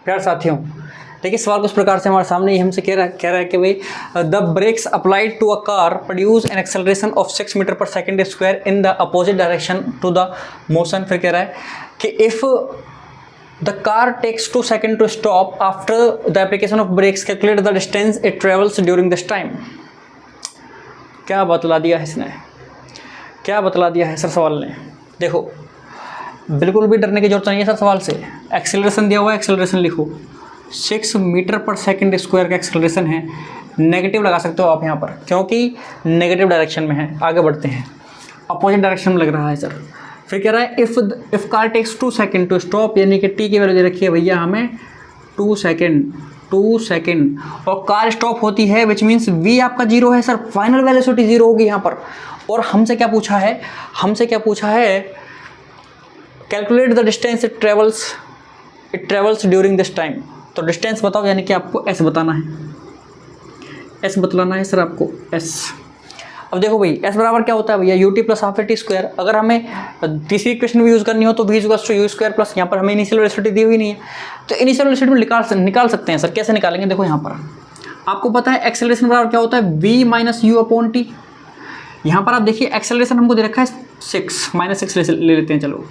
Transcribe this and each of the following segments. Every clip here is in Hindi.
प्यार साथियों, देखिए सवाल कुछ प्रकार से हमारे सामने ही हमसे कह रहा है कि भाई the brakes applied to a car produce an acceleration of 6 metre per second square in the opposite direction to the motion. फिर कह रहा है कि if the car takes 2 seconds to stop after the application of brakes, calculate the distance it travels during this time. क्या बतला दिया है इसने, क्या बतला दिया है सर सवाल ने। देखो बिल्कुल भी डरने की जरूरत नहीं है सर सवाल से। एक्सेलरेशन दिया हुआ है, एक्सेलरेशन लिखो 6 मीटर पर सेकेंड स्क्वायर का एक्सेलरेशन है। नेगेटिव लगा सकते हो आप यहाँ पर, क्योंकि नेगेटिव डायरेक्शन में है। आगे बढ़ते हैं, अपोजिट डायरेक्शन में लग रहा है सर। फिर कह रहा है if car takes 2 seconds to stop, यानी कि टी की वैल्यू दे रखी है भैया हमें 2 सेकेंड और कार स्टॉप होती है, विच मीन्स वी आपका 0 है सर, फाइनल वेलोसिटी 0 होगी यहाँ पर। और हमसे क्या पूछा है, calculate the distance it travels during this time. तो डिस्टेंस बताओ, यानी कि आपको एस बताना है, एस बतलाना है सर आपको, एस। अब देखो भाई एस बराबर क्या होता है भैया, u t plus half a t square. अगर हमें तीसरी इक्वेशन भी यूज़ करनी हो तो v equals to u square plus, यहाँ पर हमें इनिशियल वेलोसिटी दी हुई नहीं है तो इनिशियल वेलोसिटी में निकाल सकते हैं सर। कैसे निकालेंगे, देखो यहाँ पर आपको पता है एक्सेलरेशन बराबर क्या होता है, v minus u upon t. यहाँ पर आप देखिए एक्सेलरेशन हमको दे रखा है 6 -6 ले लेते हैं। चलो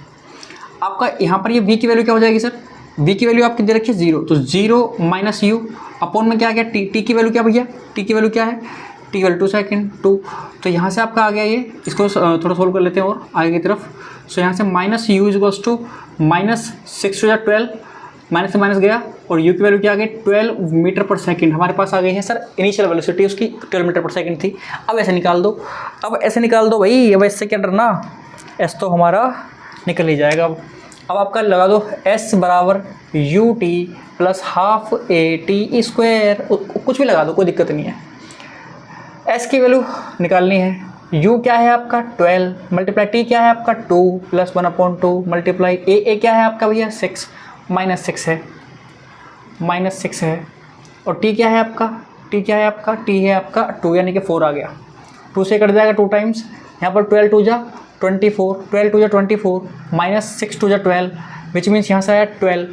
आपका यहाँ पर ये v की वैल्यू क्या हो जाएगी सर, v की वैल्यू आपकी दे रखी है 0, तो 0 माइनस यू अपॉन में क्या आ गया t। t की वैल्यू क्या भैया, t की वैल्यू क्या है, t की वैल्यू 2 सेकेंड 2। तो यहाँ से आपका आ गया ये, इसको थोड़ा सोल्व कर लेते हैं और आगे की तरफ। सो यहाँ से minus u equals to -6 to 12, minus से माइनस गया और u की वैल्यू क्या आ गई 12 मीटर पर सेकेंड हमारे पास आ गई है सर। इनिशियल वेलोसिटी उसकी 12 मीटर पर सेकेंड थी। अब ऐसे निकाल दो, भाई। अब इससे क्या डरना, एस तो हमारा निकल ही जाएगा। अब आपका लगा दो s बराबर you t plus half a t square, कुछ भी लगा दो, कोई दिक्कत नहीं है। s की वैल्यू निकालनी है, u क्या है आपका 12 मल्टीप्लाई t क्या है आपका 2 प्लस 1/2 मल्टीप्लाई a क्या है आपका भैया 6 -6 है और t क्या है आपका, t है आपका 2 यानी कि 4 आ गया। 2 से कट जाएगा 2 टाइम्स, यहाँ पर 12 2 जा 24, 12 2 जा 24 -6 2 जा 12, विच मीन्स यहाँ से आया 12।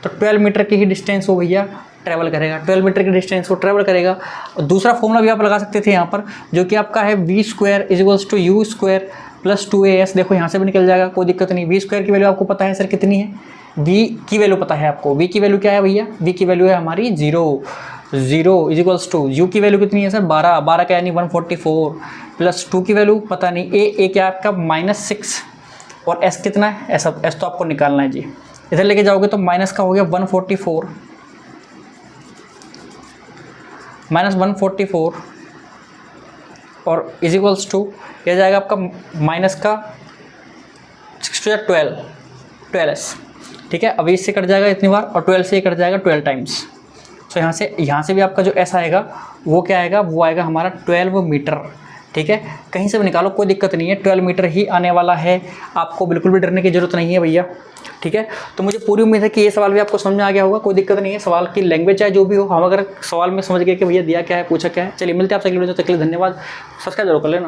तो 12 मीटर की ही डिस्टेंस वो भैया ट्रैवल करेगा, 12 मीटर की डिस्टेंस को ट्रैवल करेगा। और दूसरा फॉर्मूला भी आप लगा सकते थे यहाँ पर, जो कि आपका है v square equals to u square plus 2as। देखो यहाँ से भी निकल जाएगा, कोई दिक्कत नहीं। v स्क्वायर की वैल्यू आपको पता है सर कितनी है, v की वैल्यू पता है आपको। v की वैल्यू क्या है भैया, v की वैल्यू है हमारी 0 इक्वल्स टू यू की वैल्यू कितनी है सर 12 का यानी 144 प्लस 2 की वैल्यू पता नहीं, ए क्या है आपका -6 और s कितना है, s तो आपको निकालना है जी। इधर लेके जाओगे तो माइनस का हो गया 144 और इज इक्वल्स टू यह जाएगा आपका माइनस का 6 to 12s। ठीक है, अभी इससे कट जाएगा इतनी बार और 12 से ये कट जाएगा 12 टाइम्स। सो यहाँ से भी आपका जो s आएगा वो क्या आएगा, वो आएगा हमारा 12 मीटर। ठीक है, कहीं से भी निकालो कोई दिक्कत नहीं है, 12 मीटर ही आने वाला है। आपको बिल्कुल भी डरने की जरूरत नहीं है भैया। ठीक है, तो मुझे पूरी उम्मीद है कि ये सवाल भी आपको समझ में आ गया होगा। कोई दिक्कत नहीं है, सवाल की लैंग्वेज चाहे जो भी हो, हम अगर सवाल में समझ गए कि भैया दिया क्या है, पूछा क्या है। चलिए मिलते हैं आपसे अगली वीडियो, तक के लिए धन्यवाद। सब्सक्राइब जरूर कर लेना।